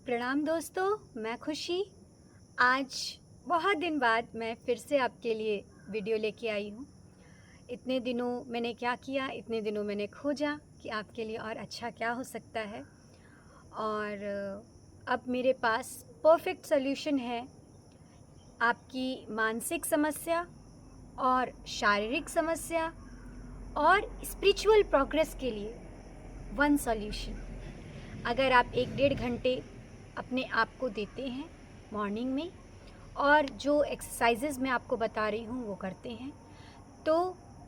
प्रणाम दोस्तों, मैं खुशी। आज बहुत दिन बाद मैं फिर से आपके लिए वीडियो लेके आई हूँ। इतने दिनों मैंने क्या किया, इतने दिनों मैंने खोजा कि आपके लिए और अच्छा क्या हो सकता है। और अब मेरे पास परफेक्ट सॉल्यूशन है आपकी मानसिक समस्या और शारीरिक समस्या और स्पिरिचुअल प्रोग्रेस के लिए वन सॉल्यूशन। अगर आप 1-1.5 घंटे अपने आप को देते हैं मॉर्निंग में और जो एक्सरसाइजेज़ मैं आपको बता रही हूँ वो करते हैं, तो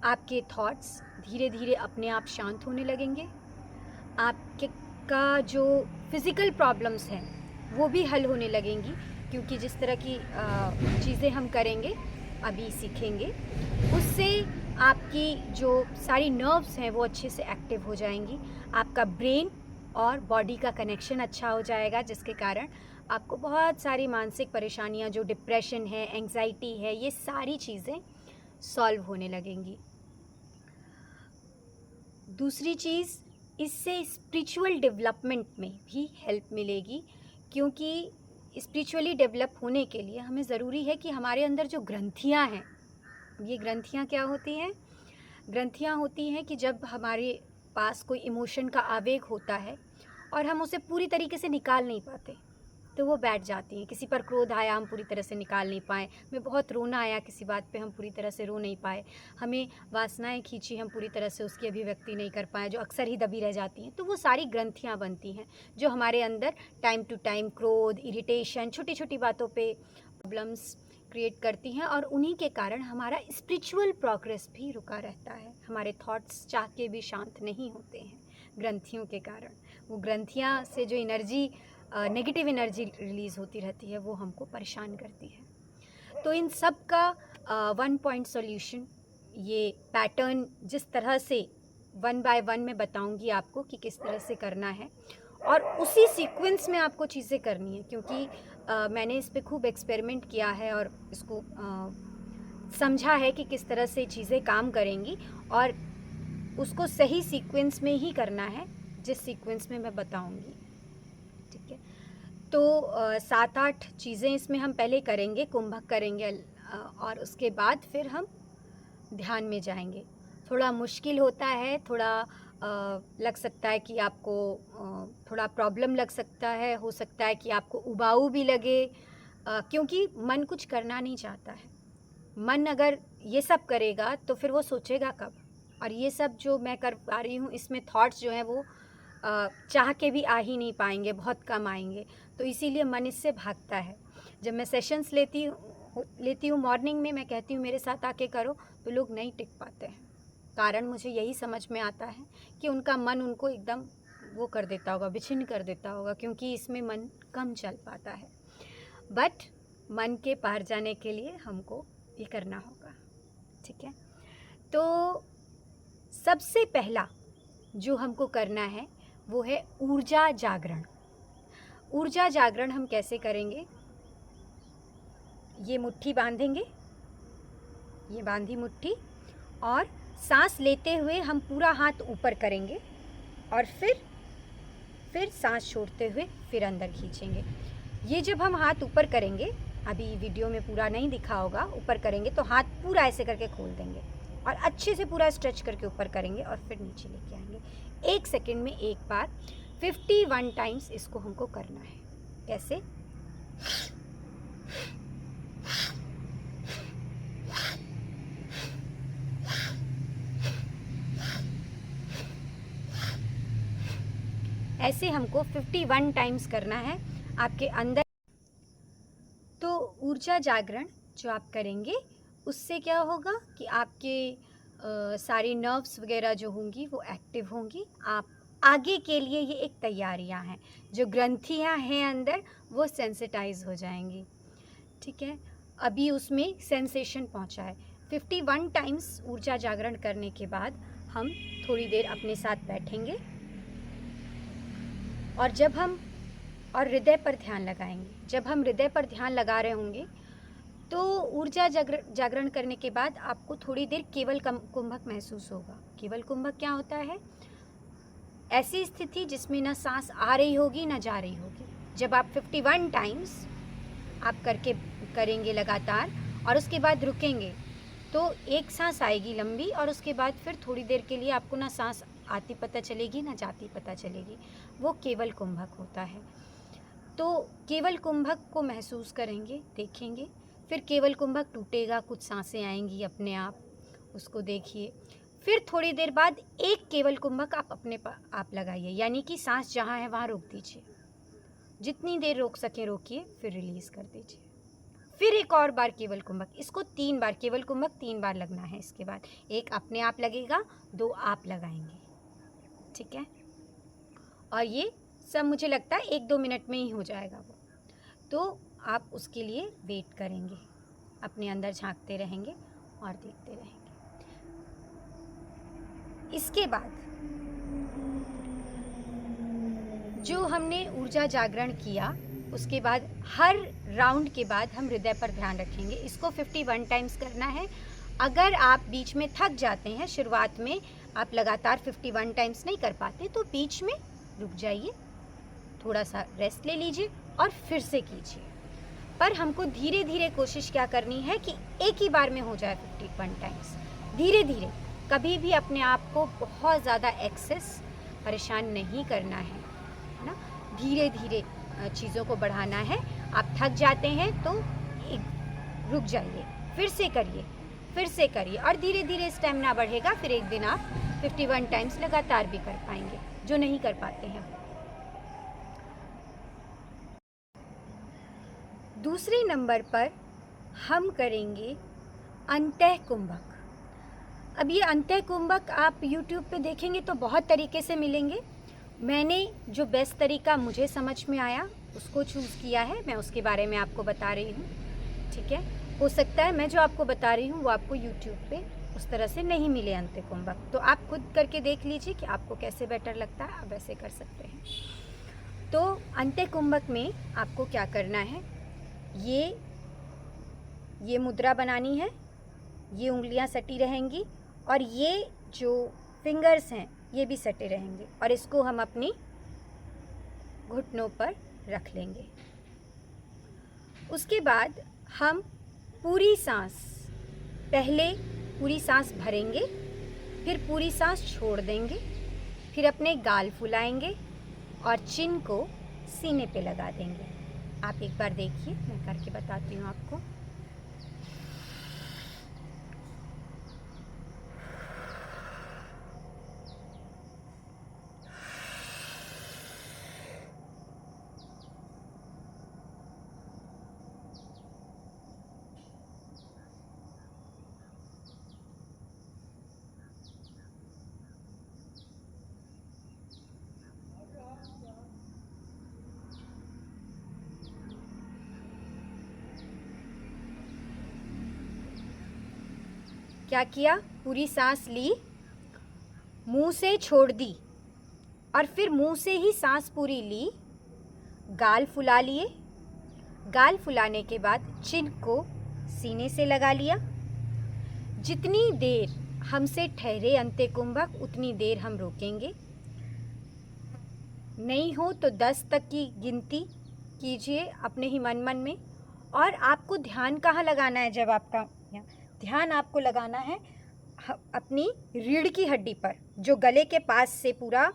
आपके थॉट्स धीरे धीरे अपने आप शांत होने लगेंगे। आपके का जो फिज़िकल प्रॉब्लम्स हैं वो भी हल होने लगेंगी, क्योंकि जिस तरह की चीज़ें हम करेंगे, अभी सीखेंगे, उससे आपकी जो सारी नर्व्स हैं वो अच्छे से एक्टिव हो जाएंगी। आपका ब्रेन और बॉडी का कनेक्शन अच्छा हो जाएगा, जिसके कारण आपको बहुत सारी मानसिक परेशानियां, जो डिप्रेशन है, एंग्जाइटी है, ये सारी चीज़ें सॉल्व होने लगेंगी। दूसरी चीज़, इससे स्पिरिचुअल डेवलपमेंट में भी हेल्प मिलेगी, क्योंकि स्पिरिचुअली डेवलप होने के लिए हमें ज़रूरी है कि हमारे अंदर जो ग्रंथियां हैं, ये ग्रंथियां क्या होती हैं? ग्रंथियां होती हैं कि जब हमारे पास कोई इमोशन का आवेग होता है और हम उसे पूरी तरीके से निकाल नहीं पाते, तो वो बैठ जाती हैं। किसी पर क्रोध आया, हम पूरी तरह से निकाल नहीं पाए, हमें बहुत रोना आया किसी बात पे, हम पूरी तरह से रो नहीं पाए, हमें वासनाएं खींची, हम पूरी तरह से उसकी अभिव्यक्ति नहीं कर पाए, जो अक्सर ही दबी रह जाती हैं। तो वो सारी ग्रंथियाँ बनती हैं जो हमारे अंदर टाइम टू टाइम क्रोध, इरिटेशन, छोटी छोटी बातों पर प्रॉब्लम्स क्रिएट करती हैं, और उन्हीं के कारण हमारा स्पिरिचुअल प्रोग्रेस भी रुका रहता है। हमारे थॉट्स चाह के भी शांत नहीं होते हैं ग्रंथियों के कारण। वो ग्रंथियाँ से जो एनर्जी, नेगेटिव एनर्जी रिलीज़ होती रहती है, वो हमको परेशान करती है। तो इन सब का वन पॉइंट सॉल्यूशन, ये पैटर्न जिस तरह से वन बाय वन मैं बताऊंगी आपको कि किस तरह से करना है, और उसी सीक्वेंस में आपको चीज़ें करनी है, क्योंकि मैंने इस पे खूब एक्सपेरिमेंट किया है और इसको समझा है कि किस तरह से चीज़ें काम करेंगी, और उसको सही सीक्वेंस में ही करना है, जिस सीक्वेंस में मैं बताऊंगी। ठीक है, तो 7-8 चीज़ें इसमें हम पहले करेंगे, कुंभक करेंगे, और उसके बाद फिर हम ध्यान में जाएंगे। थोड़ा मुश्किल होता है, थोड़ा लग सकता है कि आपको थोड़ा प्रॉब्लम लग सकता है, हो सकता है कि आपको उबाऊ भी लगे, क्योंकि मन कुछ करना नहीं चाहता है। मन अगर ये सब करेगा तो फिर वो सोचेगा कब? और ये सब जो मैं कर पा रही हूँ, इसमें थॉट्स जो हैं वो चाह के भी आ ही नहीं पाएंगे, बहुत कम आएंगे, तो इसीलिए मन इससे भागता है। जब मैं सेशंस लेती हूँ मॉर्निंग में, मैं कहती हूँ मेरे साथ आके करो, तो लोग नहीं टिक पाते हैं। कारण मुझे यही समझ में आता है कि उनका मन उनको एकदम वो कर देता होगा, विच्छिन्न कर देता होगा, क्योंकि इसमें मन कम चल पाता है। बट मन के पार जाने के लिए हमको ये करना होगा। ठीक है, तो सबसे पहला जो हमको करना है वो है ऊर्जा जागरण। ऊर्जा जागरण हम कैसे करेंगे? ये मुट्ठी बांधेंगे, ये बांधी मुट्ठी, और सांस लेते हुए हम पूरा हाथ ऊपर करेंगे, और फिर सांस छोड़ते हुए फिर अंदर खींचेंगे। ये जब हम हाथ ऊपर करेंगे, अभी वीडियो में पूरा नहीं दिखा होगा, ऊपर करेंगे तो हाथ पूरा ऐसे करके खोल देंगे और अच्छे से पूरा स्ट्रेच करके ऊपर करेंगे, और फिर नीचे लेके आएंगे। 1 सेकेंड में एक बार 51 टाइम्स इसको हमको करना है। कैसे? ऐसे हमको 51 टाइम्स करना है आपके अंदर। तो ऊर्जा जागरण जो आप करेंगे, उससे क्या होगा कि आपके सारी नर्व्स वगैरह जो होंगी वो एक्टिव होंगी। आप आगे के लिए, ये एक तैयारियां हैं, जो ग्रंथियां हैं अंदर वो सेंसिटाइज हो जाएंगी। ठीक है, अभी उसमें सेंसेशन पहुंचा है। 51 टाइम्स ऊर्जा जागरण करने के बाद हम थोड़ी देर अपने साथ बैठेंगे, और और हृदय पर ध्यान लगाएंगे। जब हम हृदय पर ध्यान लगा रहे होंगे, तो ऊर्जा जागरण करने के बाद आपको थोड़ी देर केवल कुंभक महसूस होगा। केवल कुंभक क्या होता है? ऐसी स्थिति जिसमें ना सांस आ रही होगी ना जा रही होगी, जब आप 51 टाइम्स आप करेंगे लगातार और उसके बाद रुकेंगे तो एक सांस आएगी लंबी और उसके बाद फिर थोड़ी देर के लिए आपको ना सांस आती पता चलेगी ना जाती पता चलेगी। वो केवल कुंभक होता है। तो केवल कुंभक को महसूस करेंगे, देखेंगे, फिर केवल कुंभक टूटेगा, कुछ सांसें आएंगी अपने आप, उसको देखिए। फिर थोड़ी देर बाद एक केवल कुंभक आप लगाइए, यानी कि सांस जहाँ है वहाँ रोक दीजिए, जितनी देर रोक सके रोकिए, फिर रिलीज़ कर दीजिए। फिर एक और बार केवल कुंभक, इसको 3 बार, केवल कुंभक 3 बार लगना है। इसके बाद एक अपने आप लगेगा, 2 आप लगाएंगे, ठीक है। और ये सब मुझे लगता है 1-2 मिनट में ही हो जाएगा वो। तो आप उसके लिए वेट करेंगे, अपने अंदर झांकते रहेंगे और देखते रहेंगे। इसके बाद जो हमने ऊर्जा जागरण किया, उसके बाद हर राउंड के बाद हम हृदय पर ध्यान रखेंगे। इसको 51 टाइम्स करना है। अगर आप बीच में थक जाते हैं, शुरुआत में आप लगातार 51 टाइम्स नहीं कर पाते, तो बीच में रुक जाइए, थोड़ा सा रेस्ट ले लीजिए और फिर से कीजिए। पर हमको धीरे धीरे कोशिश क्या करनी है कि एक ही बार में हो जाए 51 टाइम्स। धीरे धीरे, कभी भी अपने आप को बहुत ज़्यादा एक्सेस परेशान नहीं करना है ना। धीरे धीरे चीज़ों को बढ़ाना है। आप थक जाते हैं तो रुक जाइए, फिर से करिए और धीरे धीरे स्टेमिना बढ़ेगा। फिर एक दिन आप 51 टाइम्स लगातार भी कर पाएंगे, जो नहीं कर पाते हैं। दूसरे नंबर पर हम करेंगे अंतः कुंभक। अब ये अंतः कुंभक आप YouTube पे देखेंगे तो बहुत तरीके से मिलेंगे। मैंने जो बेस्ट तरीका मुझे समझ में आया उसको चूज़ किया है, मैं उसके बारे में आपको बता रही हूँ, ठीक है। हो सकता है मैं जो आपको बता रही हूँ वो आपको YouTube पे उस तरह से नहीं मिले अंतः कुंभक, तो आप खुद करके देख लीजिए कि आपको कैसे बेटर लगता है, आप वैसे कर सकते हैं। तो अंतः कुंभक में आपको क्या करना है, ये मुद्रा बनानी है, ये उंगलियां सटी रहेंगी और ये जो फिंगर्स हैं ये भी सटे रहेंगे और इसको हम अपनी घुटनों पर रख लेंगे। उसके बाद हम पहले पूरी सांस भरेंगे, फिर पूरी सांस छोड़ देंगे, फिर अपने गाल फुलाएंगे और चिन को सीने पे लगा देंगे। आप एक बार देखिए, मैं करके बताती हूँ आपको। क्या किया, पूरी सांस ली, मुंह से छोड़ दी और फिर मुंह से ही सांस पूरी ली, गाल फुला लिए, गाल फुलाने के बाद चिन को सीने से लगा लिया। जितनी देर हमसे ठहरे अंतः कुंभक उतनी देर हम रोकेंगे। नहीं हो तो 10 तक की गिनती कीजिए अपने ही मन मन में। और आपको ध्यान कहाँ लगाना है, जब आपका ध्यान आपको लगाना है अपनी रीढ़ की हड्डी पर, जो गले के पास से पूरा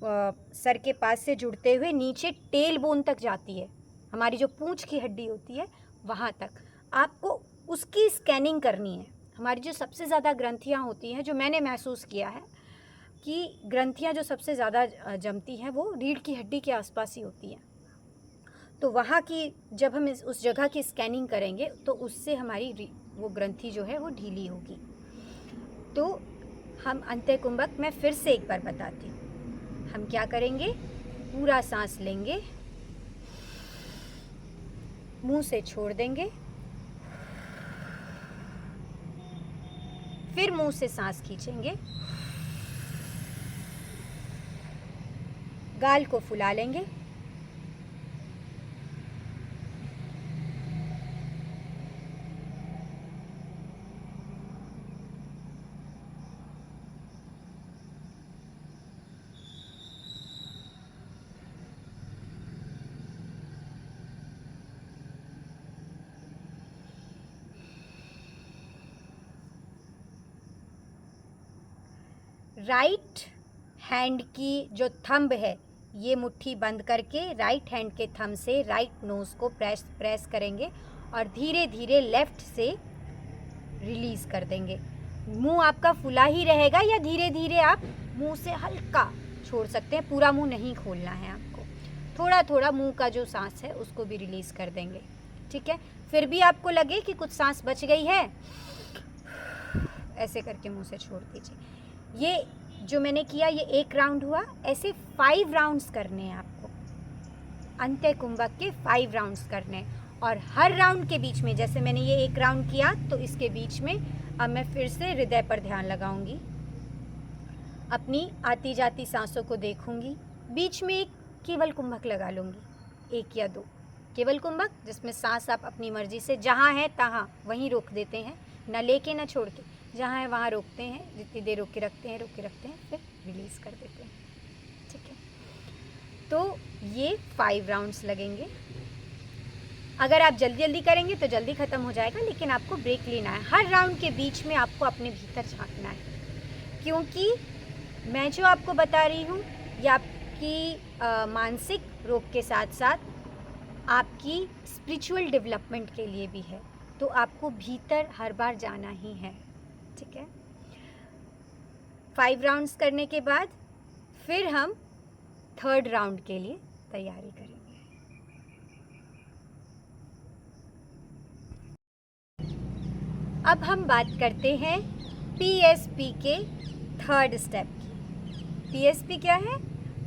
सर के पास से जुड़ते हुए नीचे टेल बोन तक जाती है, हमारी जो पूंछ की हड्डी होती है वहाँ तक आपको उसकी स्कैनिंग करनी है। हमारी जो सबसे ज़्यादा ग्रंथियाँ होती हैं, जो मैंने महसूस किया है कि ग्रंथियाँ जो सबसे ज़्यादा जमती हैं वो रीढ़ की हड्डी के आसपास ही होती हैं। तो वहाँ की जब हम उस जगह की स्कैनिंग करेंगे तो उससे हमारी वो ग्रंथि जो है वो ढीली होगी। तो हम अंतः कुंभक मैं फिर से एक बार बताती हूँ। हम क्या करेंगे, पूरा सांस लेंगे, मुंह से छोड़ देंगे, फिर मुंह से सांस खींचेंगे, गाल को फुला लेंगे, राइट हैंड की जो थंब है ये मुट्ठी बंद करके राइट हैंड के थंब से राइट नोज़ को प्रेस करेंगे और धीरे धीरे लेफ़्ट से रिलीज़ कर देंगे। मुंह आपका फुला ही रहेगा या धीरे धीरे आप मुंह से हल्का छोड़ सकते हैं, पूरा मुंह नहीं खोलना है आपको। थोड़ा थोड़ा मुंह का जो सांस है उसको भी रिलीज़ कर देंगे, ठीक है। फिर भी आपको लगे कि कुछ सांस बच गई है, ऐसे करके मुंह से छोड़ दीजिए। ये जो मैंने किया ये 1 राउंड हुआ। ऐसे 5 राउंड्स करने हैं आपको, अंत्य कुंभक के 5 राउंड्स करने हैं। और हर राउंड के बीच में, जैसे मैंने ये 1 राउंड किया तो इसके बीच में अब मैं फिर से हृदय पर ध्यान लगाऊंगी, अपनी आती जाती सांसों को देखूंगी। बीच में एक केवल कुंभक लगा लूँगी, 1 या 2 केवल कुंभक, जिसमें सांस आप अपनी मर्जी से जहाँ है तहाँ वहीं रोक देते हैं, ना लेके ना छोड़ के, जहाँ है वहाँ रोकते हैं, जितनी देर रोक के रखते हैं फिर रिलीज़ कर देते हैं, ठीक है। तो ये 5 राउंड्स लगेंगे। अगर आप जल्दी जल्दी करेंगे तो जल्दी ख़त्म हो जाएगा, लेकिन आपको ब्रेक लेना है। हर राउंड के बीच में आपको अपने भीतर झांकना है, क्योंकि मैं जो आपको बता रही हूँ ये आपकी मानसिक रोग के साथ साथ आपकी स्पिरिचुअल डेवलपमेंट के लिए भी है। तो आपको भीतर हर बार जाना ही है, ठीक है। 5 राउंड्स करने के बाद फिर हम 3rd राउंड के लिए तैयारी करेंगे। अब हम बात करते हैं PSP के 3rd स्टेप की। PSP क्या है?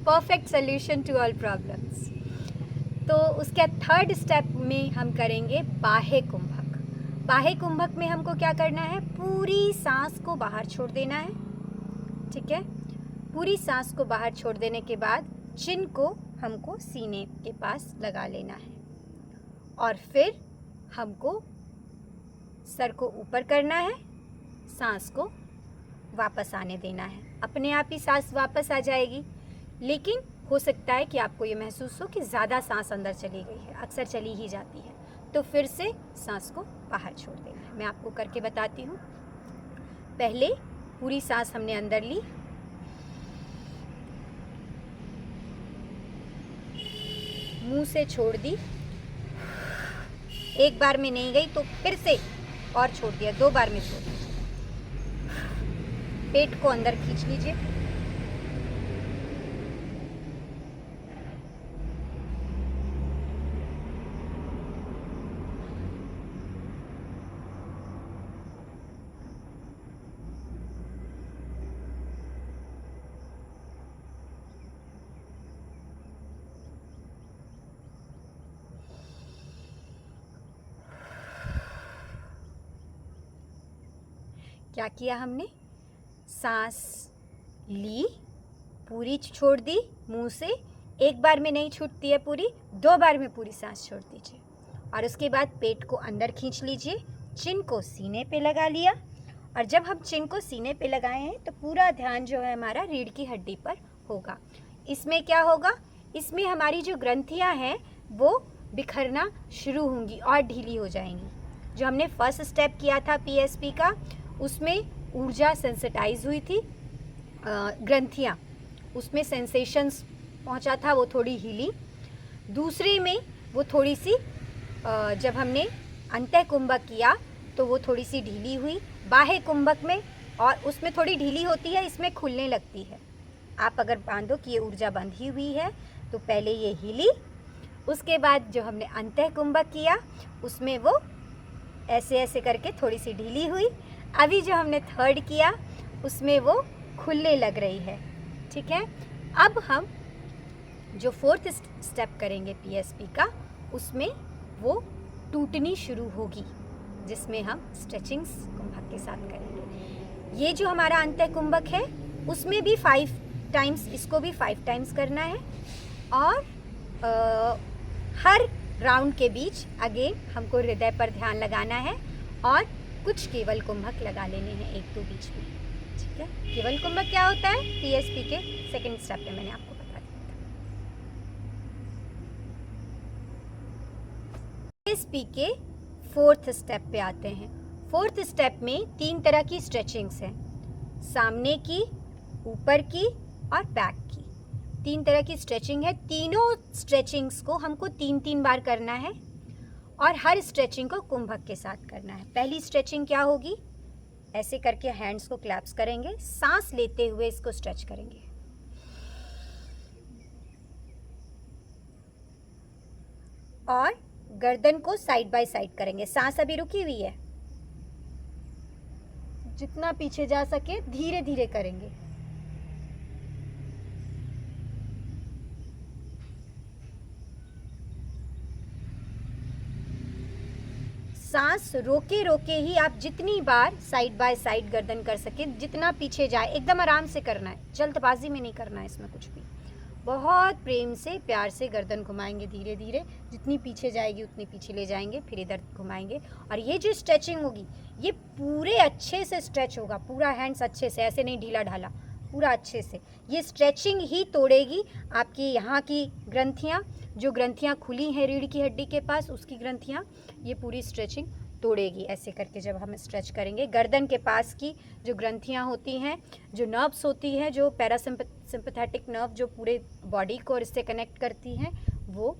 Perfect solution to all problems. तो उसके 3rd स्टेप में हम करेंगे बाह्य कुंभक। बाह्य कुंभक में हमको क्या करना है? पूरी सांस को बाहर छोड़ देना है, ठीक है। पूरी सांस को बाहर छोड़ देने के बाद चिन को हमको सीने के पास लगा लेना है और फिर हमको सर को ऊपर करना है, सांस को वापस आने देना है। अपने आप ही सांस वापस आ जाएगी, लेकिन हो सकता है कि आपको ये महसूस हो कि ज़्यादा सांस अंदर चली गई है, अक्सर चली ही जाती है, तो फिर से सांस को बाहर छोड़ देना है। मैं आपको करके बताती हूँ। पहले पूरी सांस हमने अंदर ली, मुंह से छोड़ दी, एक बार में नहीं गई तो फिर से और छोड़ दिया, 2 बार में छोड़ दिया। पेट को अंदर खींच लीजिए, क्या किया हमने? सांस ली, पूरी छोड़ दी मुंह से, एक बार में नहीं छूटती है पूरी, 2 बार में पूरी सांस छोड़ दीजिए। और उसके बाद पेट को अंदर खींच लीजिए, चिन को सीने पे लगा लिया। और जब हम चिन को सीने पे लगाए हैं तो पूरा ध्यान जो है हमारा रीढ़ की हड्डी पर होगा। इसमें क्या होगा? इसमें हमारी जो ग्रंथियां हैं वो बिखरना शुरू होंगी और ढीली हो जाएंगी। जो हमने फर्स्ट स्टेप किया था PSP का, उसमें ऊर्जा सेंसिटाइज हुई थी, ग्रंथियाँ, उसमें सेंसेशंस पहुंचा था, वो थोड़ी हिली। दूसरे में वो थोड़ी सी जब हमने अंतः कुंभक किया तो वो थोड़ी सी ढीली हुई। बाह्य कुंभक में और उसमें थोड़ी ढीली होती है, इसमें खुलने लगती है। आप अगर बांधो कि ये ऊर्जा बंधी हुई है तो पहले ये हिली, उसके बाद जो हमने अंतः कुंभक किया उसमें वो ऐसे ऐसे करके थोड़ी सी ढीली हुई। अभी जो हमने 3rd किया उसमें वो खुलने लग रही है, ठीक है। अब हम जो 4th स्टेप करेंगे PSP का, उसमें वो टूटनी शुरू होगी, जिसमें हम स्ट्रेचिंग्स कुंभक के साथ करेंगे। ये जो हमारा अंतः कुंभक है उसमें भी 5 टाइम्स, इसको भी 5 टाइम्स करना है। और हर राउंड के बीच अगेन हमको हृदय पर ध्यान लगाना है और कुछ केवल कुंभक लगा लेने हैं 1-2 बीच में, ठीक है। केवल कुंभक क्या होता है? PSP के 2nd स्टेप में मैंने आपको बता दिया था। PSP के 4th स्टेप पे आते हैं। 4th स्टेप में 3 तरह की स्ट्रेचिंग्स हैं। सामने की, ऊपर की और बैक की। 3 तरह की स्ट्रेचिंग है। तीनों स्ट्रेचिंग्स को हमको 3-3 बार करना है और हर स्ट्रेचिंग को कुंभक के साथ करना है। पहली स्ट्रेचिंग क्या होगी, ऐसे करके हैंड्स को क्लैप्स करेंगे, सांस लेते हुए इसको स्ट्रेच करेंगे। और गर्दन को साइड बाय साइड करेंगे। सांस अभी रुकी हुई है, जितना पीछे जा सके धीरे धीरे करेंगे। सांस रोके रोके ही आप जितनी बार साइड बाय साइड गर्दन कर सके, जितना पीछे जाए, एकदम आराम से करना है, जल्दबाजी में नहीं करना है इसमें कुछ भी। बहुत प्रेम से प्यार से गर्दन घुमाएंगे धीरे धीरे, जितनी पीछे जाएगी उतनी पीछे ले जाएंगे, फिर इधर घुमाएंगे। और ये जो स्ट्रेचिंग होगी ये पूरे अच्छे से स्ट्रेच होगा, पूरा हैंड्स अच्छे से, ऐसे नहीं ढीला ढाला, पूरा अच्छे से। ये स्ट्रेचिंग ही तोड़ेगी आपकी यहाँ की ग्रंथियाँ, जो ग्रंथियाँ खुली हैं रीढ़ की हड्डी के पास, उसकी ग्रंथियाँ, ये पूरी स्ट्रेचिंग तोड़ेगी। ऐसे करके जब हम स्ट्रेच करेंगे, गर्दन के पास की जो ग्रंथियाँ होती हैं, जो नर्व्स होती हैं, जो पैरासिम्पैथेटिक नर्व जो पूरे बॉडी को और इससे कनेक्ट करती हैं, वो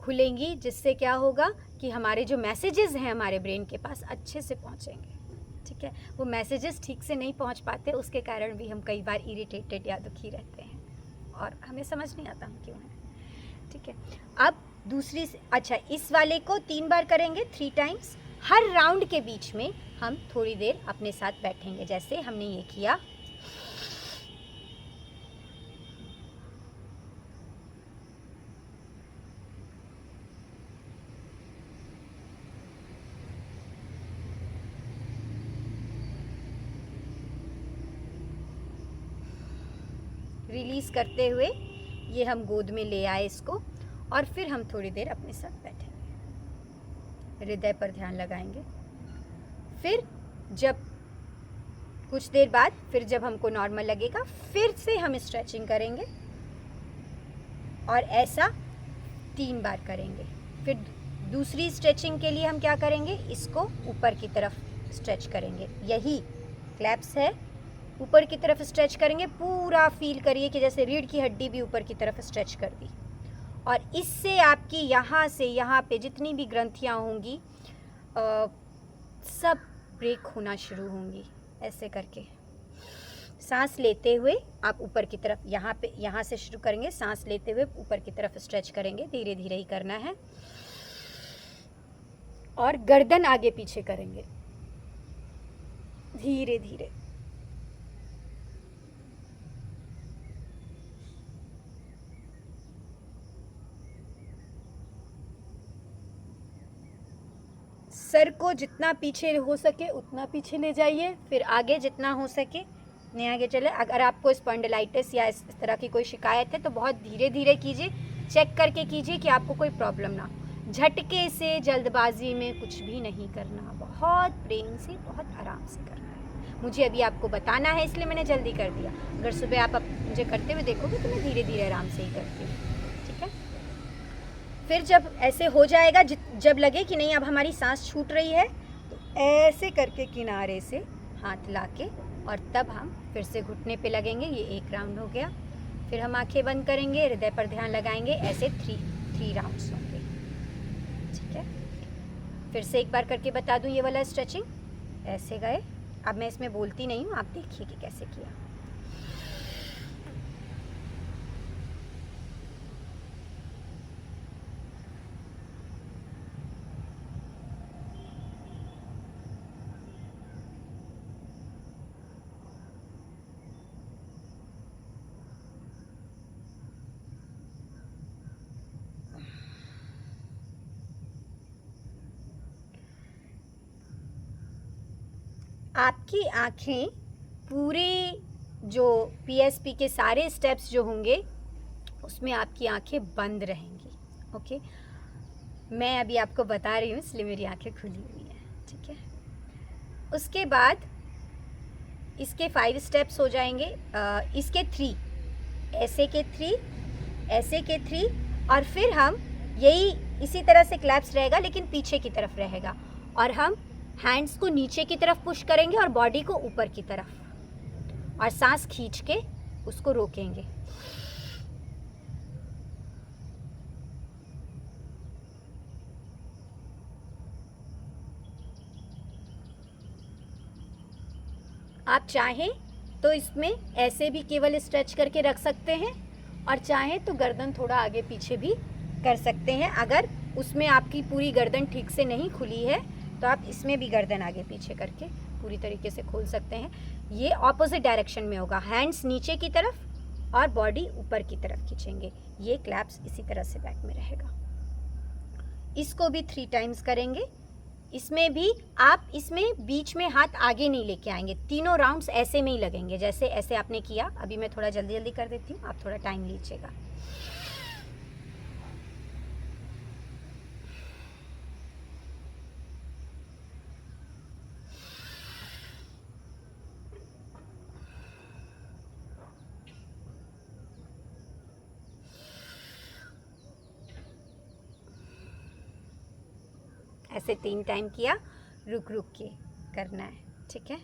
खुलेंगी, जिससे क्या होगा कि हमारे जो मैसेजेस हैं हमारे ब्रेन के पास अच्छे से पहुँचेंगे। ठीक है, वो मैसेजेस ठीक से नहीं पहुँच पाते, उसके कारण भी हम कई बार इरिटेटेड या दुखी रहते हैं और हमें समझ नहीं आता हम क्यों हैं। ठीक है, अब दूसरी, अच्छा इस वाले को 3 बार करेंगे, 3 टाइम्स। हर राउंड के बीच में हम थोड़ी देर अपने साथ बैठेंगे, जैसे हमने ये किया। रिलीज करते हुए ये हम गोद में ले आए इसको, और फिर हम थोड़ी देर अपने साथ बैठेंगे, हृदय पर ध्यान लगाएंगे। फिर जब कुछ देर बाद, फिर जब हमको नॉर्मल लगेगा, फिर से हम स्ट्रेचिंग करेंगे और ऐसा 3 बार करेंगे। फिर दूसरी स्ट्रेचिंग के लिए हम क्या करेंगे, इसको ऊपर की तरफ स्ट्रेच करेंगे, यही क्लैप्स है, ऊपर की तरफ स्ट्रेच करेंगे। पूरा फील करिए कि जैसे रीढ़ की हड्डी भी ऊपर की तरफ स्ट्रेच कर दी, और इससे आपकी यहाँ से यहाँ पे जितनी भी ग्रंथियाँ होंगी सब ब्रेक होना शुरू होंगी। ऐसे करके सांस लेते हुए आप ऊपर की तरफ, यहाँ से शुरू करेंगे, सांस लेते हुए ऊपर की तरफ स्ट्रेच करेंगे, धीरे धीरे ही करना है। और गर्दन आगे पीछे करेंगे धीरे धीरे। सर को जितना पीछे हो सके उतना पीछे ले जाइए, फिर आगे जितना हो सके नहीं आगे चले। अगर आपको स्पॉन्डिलाइटिस या इस तरह की कोई शिकायत है तो बहुत धीरे धीरे कीजिए, चेक करके कीजिए कि आपको कोई प्रॉब्लम ना हो। झटके से, जल्दबाजी में कुछ भी नहीं करना, बहुत प्रेम से, बहुत आराम से करना है। मुझे अभी आपको बताना है इसलिए मैंने जल्दी कर दिया। अगर सुबह आप मुझे करते हुए देखोगे तो मैं धीरे धीरे आराम से ही करती हूँ। ठीक है, फिर जब ऐसे हो जाएगा, जब लगे कि नहीं अब हमारी सांस छूट रही है, तो ऐसे करके किनारे से हाथ लाके और तब हम फिर से घुटने पे लगेंगे। ये 1 राउंड हो गया। फिर हम आंखें बंद करेंगे, हृदय पर ध्यान लगाएंगे, ऐसे 3 राउंड्स होंगे। ठीक है, फिर से एक बार करके बता दूं ये वाला स्ट्रेचिंग। ऐसे गए, अब मैं इसमें बोलती नहीं हूँ, आप देखिए कि कैसे किया। आपकी आँखें पूरे जो पीएसपी के सारे स्टेप्स जो होंगे उसमें आपकी आँखें बंद रहेंगी। ओके, मैं अभी आपको बता रही हूँ इसलिए मेरी आँखें खुली हुई हैं। ठीक है, उसके बाद इसके 5 स्टेप्स हो जाएंगे, इसके 3, ऐसे के 3, ऐसे के 3, और फिर हम यही इसी तरह से क्लैप्स रहेगा लेकिन पीछे की तरफ रहेगा, और हम हैंड्स को नीचे की तरफ पुश करेंगे और बॉडी को ऊपर की तरफ। और सांस खींच के उसको रोकेंगे। आप चाहें तो इसमें ऐसे भी केवल स्ट्रेच करके रख सकते हैं और चाहें तो गर्दन थोड़ा आगे पीछे भी कर सकते हैं। अगर उसमें आपकी पूरी गर्दन ठीक से नहीं खुली है तो आप इसमें भी गर्दन आगे पीछे करके पूरी तरीके से खोल सकते हैं। ये ऑपोजिट डायरेक्शन में होगा, हैंड्स नीचे की तरफ और बॉडी ऊपर की तरफ खींचेंगे। ये क्लैप्स इसी तरह से बैक में रहेगा। इसको भी 3 टाइम्स करेंगे। इसमें भी आप इसमें बीच में हाथ आगे नहीं लेके आएंगे, तीनों राउंड्स ऐसे में ही लगेंगे जैसे ऐसे आपने किया। अभी मैं थोड़ा जल्दी जल्दी कर देती हूँ, आप थोड़ा टाइम लीजिएगा। ऐसे 3 टाइम किया, रुक रुक के करना है, ठीक है।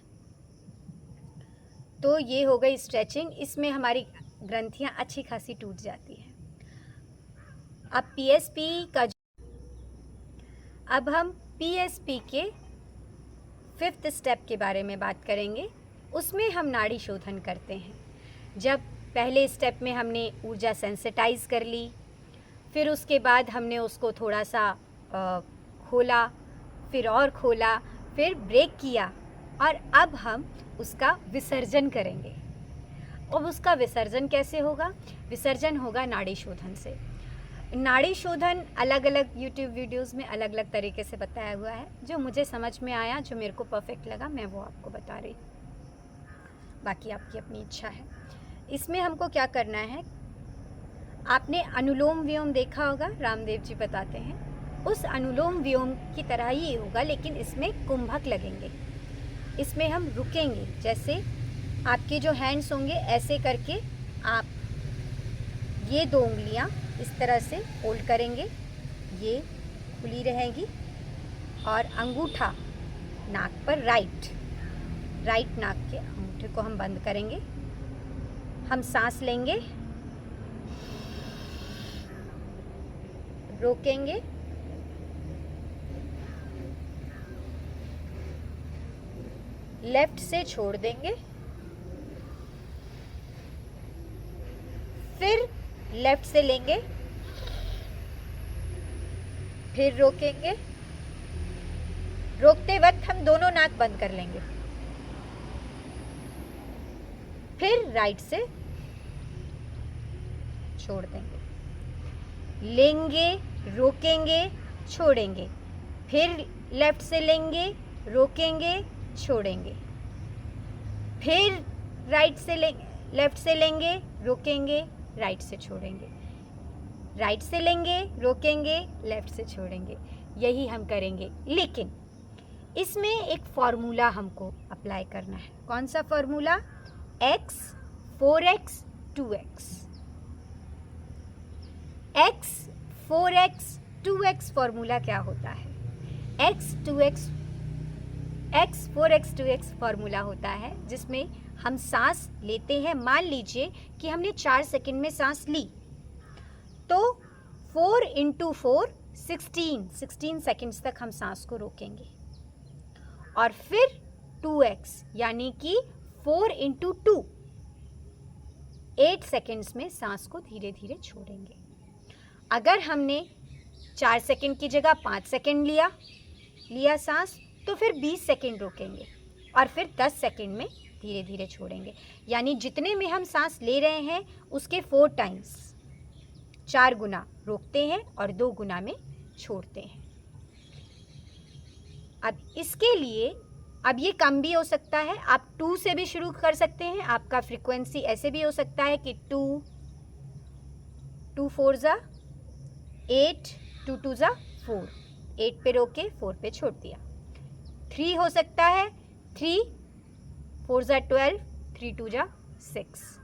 तो ये हो गई स्ट्रेचिंग। इसमें हमारी ग्रंथियां अच्छी खासी टूट जाती हैं। अब पीएसपी का अब हम पीएसपी के 5th स्टेप के बारे में बात करेंगे। उसमें हम नाड़ी शोधन करते हैं। जब पहले स्टेप में हमने ऊर्जा सेंसिटाइज कर ली, फिर उसके बाद हमने उसको थोड़ा सा खोला, फिर और खोला, फिर ब्रेक किया और अब हम उसका विसर्जन करेंगे। अब उसका विसर्जन कैसे होगा? विसर्जन होगा नाड़ी शोधन से। नाड़ी शोधन अलग अलग यूट्यूब वीडियोस में अलग अलग तरीके से बताया हुआ है। जो मुझे समझ में आया, जो मेरे को परफेक्ट लगा, मैं वो आपको बता रही हूँ। बाकी आपकी अपनी इच्छा है। इसमें हमको क्या करना है, आपने अनुलोम विलोम देखा होगा, रामदेव जी बताते हैं। उस अनुलोम विलोम की तरह ही होगा, लेकिन इसमें कुंभक लगेंगे। इसमें हम रुकेंगे। जैसे आपके जो हैंड्स होंगे ऐसे करके आप ये 2 उंगलियां इस तरह से होल्ड करेंगे, ये खुली रहेगी और अंगूठा नाक पर राइट नाक के अंगूठे को हम बंद करेंगे। हम सांस लेंगे, रोकेंगे, लेफ्ट से छोड़ देंगे, फिर लेफ्ट से लेंगे, फिर रोकेंगे। रोकते वक्त हम दोनों नाक बंद कर लेंगे, फिर राइट से छोड़ देंगे। लेंगे, रोकेंगे, छोड़ेंगे, फिर लेफ्ट से लेंगे, रोकेंगे, छोड़ेंगे, फिर राइट से लेफ्ट से लेंगे, रोकेंगे, राइट से छोड़ेंगे, राइट से लेंगे, रोकेंगे, लेफ्ट से छोड़ेंगे। यही हम करेंगे, लेकिन इसमें एक फॉर्मूला हमको अप्लाई करना है। कौन सा formula? x 4x 2x। x 4x 2x formula क्या होता है? x 4x 2x फॉर्मूला होता है जिसमें हम सांस लेते हैं। मान लीजिए कि हमने 4 सेकंड में सांस ली, तो 4 × 4 16 सेकंड्स तक हम सांस को रोकेंगे और फिर 2x यानी कि 4 × 2 8 सेकंड्स में सांस को धीरे धीरे छोड़ेंगे। अगर हमने 4 सेकंड की जगह 5 सेकंड लिया सांस, तो फिर 20 सेकंड रोकेंगे और फिर 10 सेकंड में धीरे धीरे छोड़ेंगे। यानी जितने में हम सांस ले रहे हैं उसके 4 टाइम्स, 4 गुना रोकते हैं और 2 गुना में छोड़ते हैं। अब इसके लिए, अब ये कम भी हो सकता है, आप 2 से भी शुरू कर सकते हैं। आपका फ्रीक्वेंसी ऐसे भी हो सकता है कि 2 4 ज़ा 8, 2 2 ज़ा 4, 8 पे रोके 4 पे छोड़ दिया। 3 हो सकता है, 3 4 ज़ा 12, 3 2 ज़ा 6।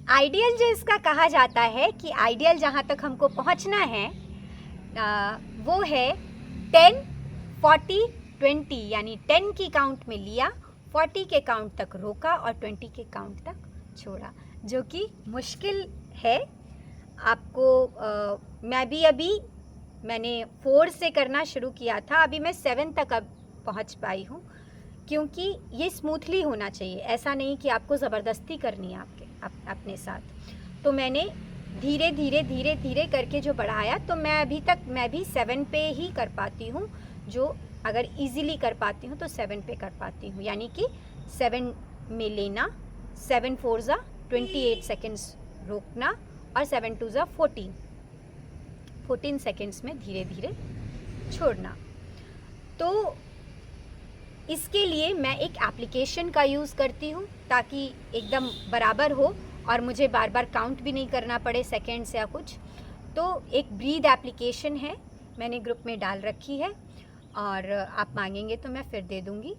आइडियल जो इसका कहा जाता है कि आइडियल जहाँ तक हमको पहुँचना है वो है 10 40 20, यानी 10 की काउंट में लिया, 40 के काउंट तक रोका और 20 के काउंट तक छोड़ा, जो कि मुश्किल है आपको। मैंने 4 से करना शुरू किया था, अभी मैं 7 तक अब पहुंच पाई हूँ, क्योंकि ये स्मूथली होना चाहिए, ऐसा नहीं कि आपको ज़बरदस्ती करनी है अपने साथ। तो मैंने धीरे धीरे करके जो बढ़ाया, तो मैं भी 7 पे ही कर पाती हूँ। जो अगर इजीली कर पाती हूँ तो 7 पे कर पाती हूँ, यानी कि 7 में लेना, 7 4 ज़ा 28 सेकेंड्स रोकना और 7 2 ज़ा 14 सेकेंड्स में धीरे धीरे छोड़ना। तो इसके लिए मैं एक एप्लीकेशन का यूज़ करती हूँ ताकि एकदम बराबर हो और मुझे बार बार काउंट भी नहीं करना पड़े सेकेंड्स या कुछ। तो एक ब्रीद एप्लीकेशन है, मैंने ग्रुप में डाल रखी है और आप मांगेंगे तो मैं फिर दे दूँगी।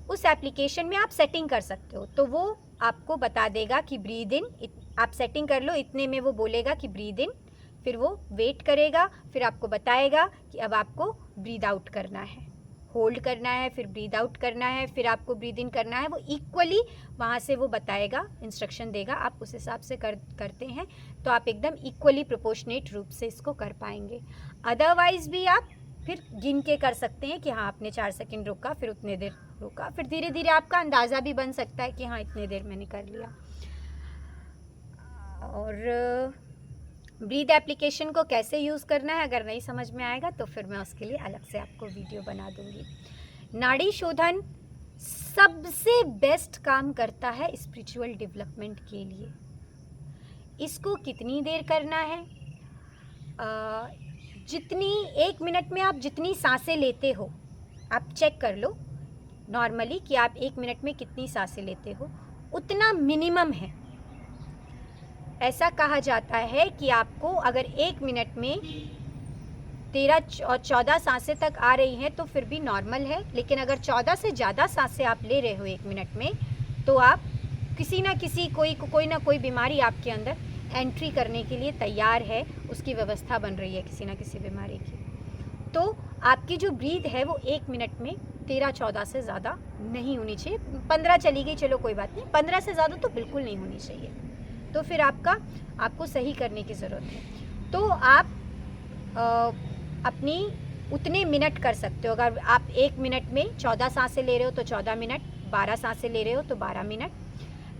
उस एप्लीकेशन में आप सेटिंग कर सकते हो, तो वो आपको बता देगा कि ब्रीद इन, आप सेटिंग कर लो, इतने में वो बोलेगा कि ब्रीद इन, फिर वो वेट करेगा, फिर आपको बताएगा कि अब आपको ब्रीद आउट करना है, होल्ड करना है, फिर ब्रीद आउट करना है, फिर आपको ब्रीद इन करना है। वो इक्वली वहाँ से वो बताएगा, इंस्ट्रक्शन देगा, आप उस हिसाब से करते हैं तो आप एकदम इक्वली प्रोपोर्शनेट रूप से इसको कर पाएंगे। अदरवाइज़ भी आप फिर गिन के कर सकते हैं कि हाँ आपने 4 सेकंड रोका, फिर उतने देर रोका, फिर धीरे धीरे आपका अंदाज़ा भी बन सकता है कि हाँ इतने देर मैंने कर लिया। और ब्रीद एप्लीकेशन को कैसे यूज़ करना है अगर नहीं समझ में आएगा तो फिर मैं उसके लिए अलग से आपको वीडियो बना दूँगी। नाड़ी शोधन सबसे बेस्ट काम करता है स्पिरिचुअल डेवलपमेंट के लिए। इसको कितनी देर करना है? जितनी 1 मिनट में आप जितनी सांसें लेते हो, आप चेक कर लो नॉर्मली कि आप 1 मिनट में कितनी सांसें लेते हो, उतना मिनिमम है। ऐसा कहा जाता है कि आपको अगर 1 मिनट में 13 और 14 सांसें तक आ रही हैं तो फिर भी नॉर्मल है, लेकिन अगर 14 से ज़्यादा सांसें आप ले रहे हो 1 मिनट में तो आप किसी ना किसी कोई ना कोई बीमारी आपके अंदर एंट्री करने के लिए तैयार है, उसकी व्यवस्था बन रही है किसी ना किसी बीमारी की। तो आपकी जो ब्रीथ है वो 1 मिनट में 13-14 से ज़्यादा नहीं होनी चाहिए। 15 चली गई चलो कोई बात नहीं, 15 से ज़्यादा तो बिल्कुल नहीं होनी चाहिए। तो फिर आपको सही करने की ज़रूरत है। तो आप अपनी उतने मिनट कर सकते हो। अगर आप 1 मिनट में 14 सांसें ले रहे हो तो 14 मिनट, 12 सांसें ले रहे हो तो 12 मिनट।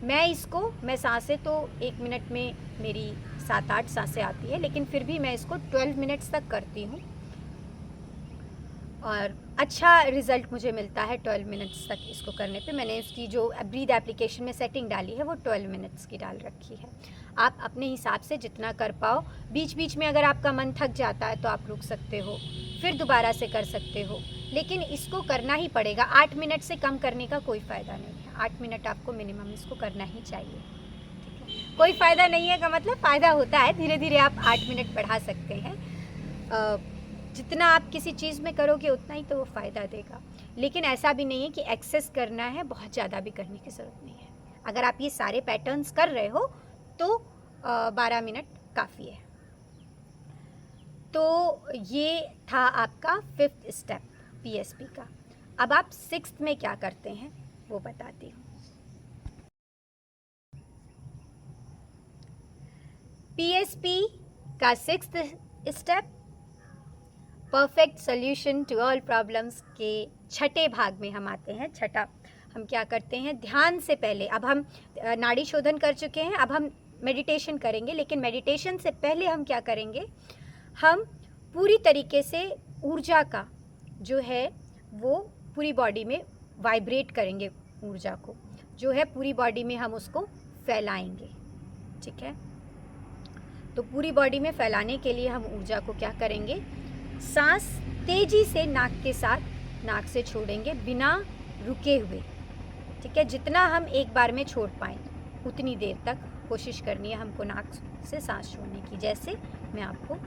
मैं सांसें तो 1 मिनट में मेरी 7-8 सांसें आती है, लेकिन फिर भी मैं इसको 12 मिनट्स तक करती हूँ और अच्छा रिज़ल्ट मुझे मिलता है 12 मिनट्स तक इसको करने पे। मैंने इसकी जो ब्रीद एप्लीकेशन में सेटिंग डाली है वो 12 मिनट्स की डाल रखी है। आप अपने हिसाब से जितना कर पाओ, बीच बीच में अगर आपका मन थक जाता है तो आप रुक सकते हो, फिर दोबारा से कर सकते हो, लेकिन इसको करना ही पड़ेगा। 8 मिनट से कम करने का कोई फ़ायदा नहीं है। 8 मिनट आपको मिनिमम इसको करना ही चाहिए, ठीक है। कोई फ़ायदा नहीं है का मतलब फ़ायदा होता है, धीरे धीरे आप 8 मिनट बढ़ा सकते हैं। जितना आप किसी चीज़ में करोगे उतना ही तो वो फ़ायदा देगा, लेकिन ऐसा भी नहीं है कि एक्सेस करना है, बहुत ज़्यादा भी करने की ज़रूरत नहीं है। अगर आप ये सारे पैटर्न्स कर रहे हो तो 12 मिनट काफ़ी है। तो ये था आपका 5th स्टेप PSP का। अब आप 6th में क्या करते हैं वो बताती हूँ। PSP का 6th step perfect solution to all problems के छठे भाग में हम आते हैं। छठा हम क्या करते हैं, ध्यान से पहले, अब हम नाड़ी शोधन कर चुके हैं, अब हम मेडिटेशन करेंगे, लेकिन मेडिटेशन से पहले हम क्या करेंगे, हम पूरी तरीके से ऊर्जा का जो है वो पूरी बॉडी में वाइब्रेट करेंगे। ऊर्जा को जो है पूरी बॉडी में हम उसको फैलाएंगे, ठीक है। तो पूरी बॉडी में फैलाने के लिए हम ऊर्जा को क्या करेंगे, सांस तेजी से नाक से छोड़ेंगे बिना रुके हुए, ठीक है। जितना हम एक बार में छोड़ पाएँ उतनी देर तक कोशिश करनी है हमको नाक से सांस छोड़ने की। जैसे मैं आपको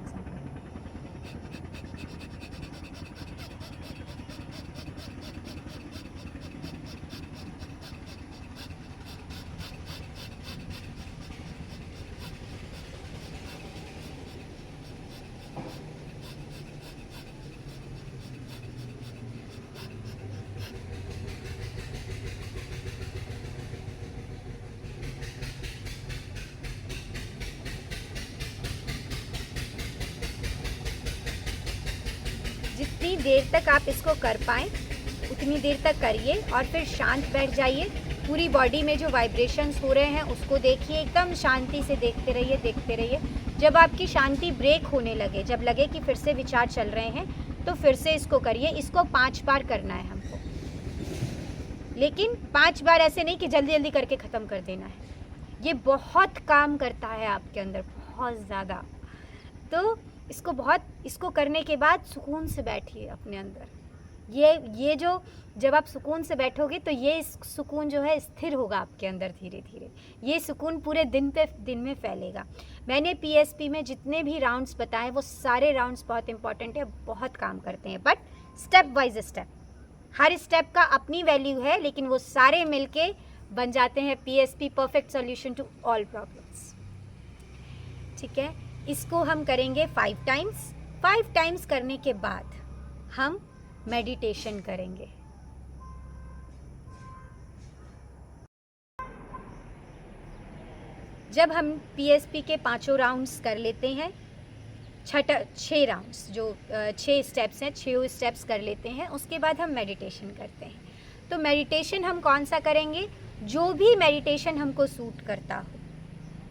जितनी देर तक आप इसको कर पाएँ उतनी देर तक करिए और फिर शांत बैठ जाइए। पूरी बॉडी में जो वाइब्रेशंस हो रहे हैं उसको देखिए, एकदम शांति से देखते रहिए। जब आपकी शांति ब्रेक होने लगे, जब लगे कि फिर से विचार चल रहे हैं, तो फिर से इसको करिए। इसको 5 बार करना है हमको, लेकिन 5 बार ऐसे नहीं कि जल्दी जल्दी करके ख़त्म कर देना है। ये बहुत काम करता है आपके अंदर, बहुत ज़्यादा। तो इसको करने के बाद सुकून से बैठिए अपने अंदर। ये जो जब आप सुकून से बैठोगे तो ये सुकून जो है स्थिर होगा आपके अंदर धीरे धीरे। ये सुकून पूरे दिन में फैलेगा। मैंने पीएसपी में जितने भी राउंड्स बताए वो सारे राउंड्स बहुत इंपॉर्टेंट है, बहुत काम करते हैं, बट स्टेप बाइज स्टेप। हर स्टेप का अपनी वैल्यू है, लेकिन वो सारे मिलके बन जाते हैं PSP, perfect solution to all problems. ठीक है, इसको हम करेंगे 5 टाइम्स। 5 टाइम्स करने के बाद हम मेडिटेशन करेंगे। जब हम पीएसपी के 5 राउंड्स कर लेते हैं, 6 राउंड्स जो 6 स्टेप्स हैं, 6 स्टेप्स कर लेते हैं, उसके बाद हम मेडिटेशन करते हैं। तो मेडिटेशन हम कौन सा करेंगे? जो भी मेडिटेशन हमको सूट करता हो।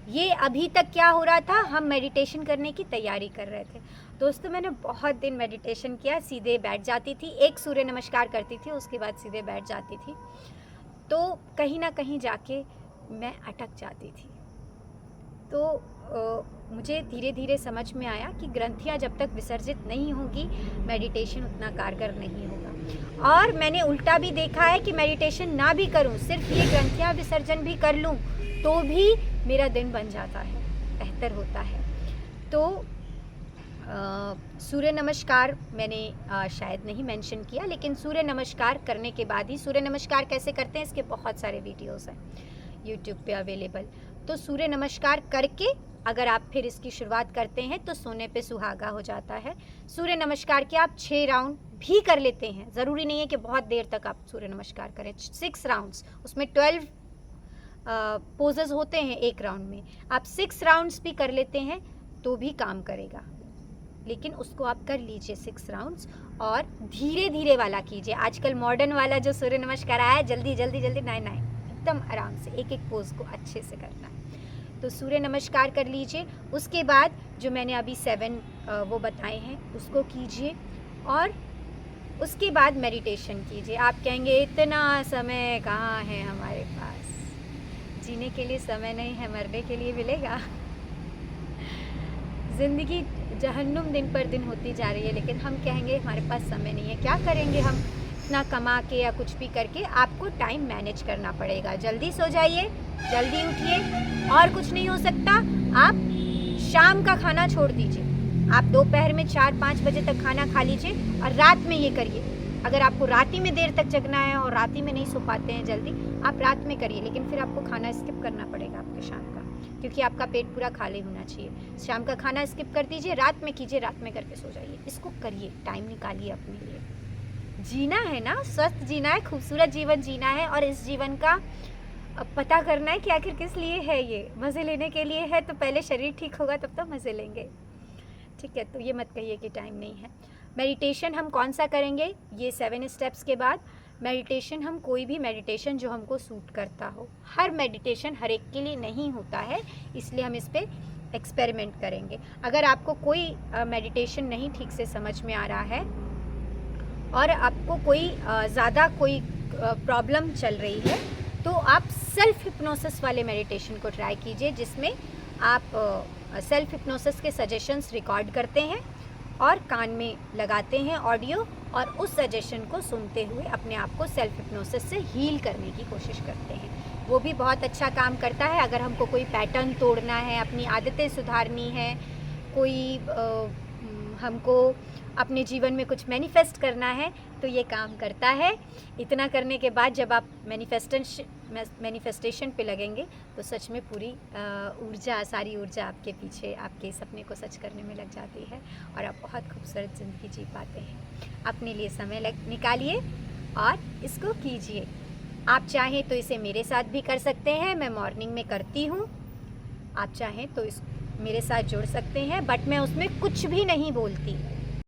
ये अभी तक क्या हो रहा था, हम मेडिटेशन करने की तैयारी कर रहे थे। दोस्तों, मैंने बहुत दिन मेडिटेशन किया, सीधे बैठ जाती थी, एक सूर्य नमस्कार करती थी, उसके बाद सीधे बैठ जाती थी। तो कहीं ना कहीं जाके मैं अटक जाती थी। तो मुझे धीरे धीरे समझ में आया कि ग्रंथियाँ जब तक विसर्जित नहीं होंगी, मेडिटेशन उतना कारगर नहीं होगा। और मैंने उल्टा भी देखा है कि मेडिटेशन ना भी करूं, सिर्फ ये ग्रंथियाँ विसर्जन भी कर लूं, तो भी मेरा दिन बन जाता है, बेहतर होता है। तो सूर्य नमस्कार मैंने शायद नहीं मेंशन किया, लेकिन सूर्य नमस्कार करने के बाद ही, सूर्य नमस्कार कैसे करते हैं इसके बहुत सारे वीडियोस हैं यूट्यूब पे अवेलेबल। तो सूर्य नमस्कार करके अगर आप फिर इसकी शुरुआत करते हैं तो सोने पे सुहागा हो जाता है। सूर्य नमस्कार के आप 6 राउंड भी कर लेते हैं, ज़रूरी नहीं है कि बहुत देर तक आप सूर्य नमस्कार करें। 6 राउंड्स, उसमें 12 पोजेस होते हैं एक राउंड में। आप 6 राउंड्स भी कर लेते हैं तो भी काम करेगा, लेकिन उसको आप कर लीजिए 6 राउंड्स, और धीरे धीरे वाला कीजिए। आजकल मॉडर्न वाला जो सूर्य नमस्कार आया है, जल्दी जल्दी जल्दी नहीं, एकदम आराम से एक एक पोज को अच्छे से करना है। तो सूर्य नमस्कार कर लीजिए। उसके बाद जो मैंने अभी 7 वो बताए हैं उसको कीजिए, और उसके बाद मेडिटेशन कीजिए। आप कहेंगे इतना समय कहाँ है हमारे पास, जीने के लिए समय नहीं है, मरने के लिए मिलेगा। ज़िंदगी जहन्नुम दिन पर दिन होती जा रही है, लेकिन हम कहेंगे हमारे पास समय नहीं है। क्या करेंगे हम इतना कमा के या कुछ भी करके? आपको टाइम मैनेज करना पड़ेगा। जल्दी सो जाइए, जल्दी उठिए, और कुछ नहीं हो सकता। आप शाम का खाना छोड़ दीजिए, आप दोपहर में 4-5 बजे तक खाना खा लीजिए, और रात में ये करिए। अगर आपको रात में देर तक जगना है और रात में नहीं सो पाते हैं जल्दी, आप रात में करिए, लेकिन फिर आपको खाना स्किप करना पड़ेगा आपके शाम का, क्योंकि आपका पेट पूरा खाली होना चाहिए। शाम का खाना स्किप कर दीजिए, रात में कीजिए, रात में करके सो जाइए। इसको करिए, टाइम निकालिए अपने लिए। जीना है ना, स्वस्थ जीना है, खूबसूरत जीवन जीना है, और इस जीवन का पता करना है कि आखिर किस लिए है। ये मज़े लेने के लिए है, तो पहले शरीर ठीक होगा तब तो मज़े लेंगे। ठीक है, तो ये मत कहिए कि टाइम नहीं है। मेडिटेशन हम कौन सा करेंगे? ये 7 स्टेप्स के बाद मेडिटेशन, हम कोई भी मेडिटेशन जो हमको सूट करता हो। हर मेडिटेशन हर एक के लिए नहीं होता है, इसलिए हम इस पर एक्सपेरिमेंट करेंगे। अगर आपको कोई मेडिटेशन नहीं ठीक से समझ में आ रहा है, और आपको कोई ज़्यादा कोई प्रॉब्लम चल रही है, तो आप सेल्फ हिप्नोसिस वाले मेडिटेशन को ट्राई कीजिए, जिसमें आप सेल्फ हिप्नोसिस के सजेशंस रिकॉर्ड करते हैं और कान में लगाते हैं ऑडियो, और उस सजेशन को सुनते हुए अपने आप को सेल्फ हिप्नोसिस से हील करने की कोशिश करते हैं। वो भी बहुत अच्छा काम करता है। अगर हमको कोई पैटर्न तोड़ना है, अपनी आदतें सुधारनी है, कोई हमको अपने जीवन में कुछ मैनिफेस्ट करना है, तो ये काम करता है। इतना करने के बाद जब आप मैनिफेस्टेशन पे लगेंगे, तो सच में पूरी ऊर्जा, सारी ऊर्जा आपके पीछे, आपके सपने को सच करने में लग जाती है, और आप बहुत खूबसूरत ज़िंदगी जी पाते हैं। अपने लिए समय निकालिए और इसको कीजिए। आप चाहें तो इसे मेरे साथ भी कर सकते हैं, मैं मॉर्निंग में करती हूँ। आप चाहें तो मेरे साथ जुड़ सकते हैं, बट मैं उसमें कुछ भी नहीं बोलती।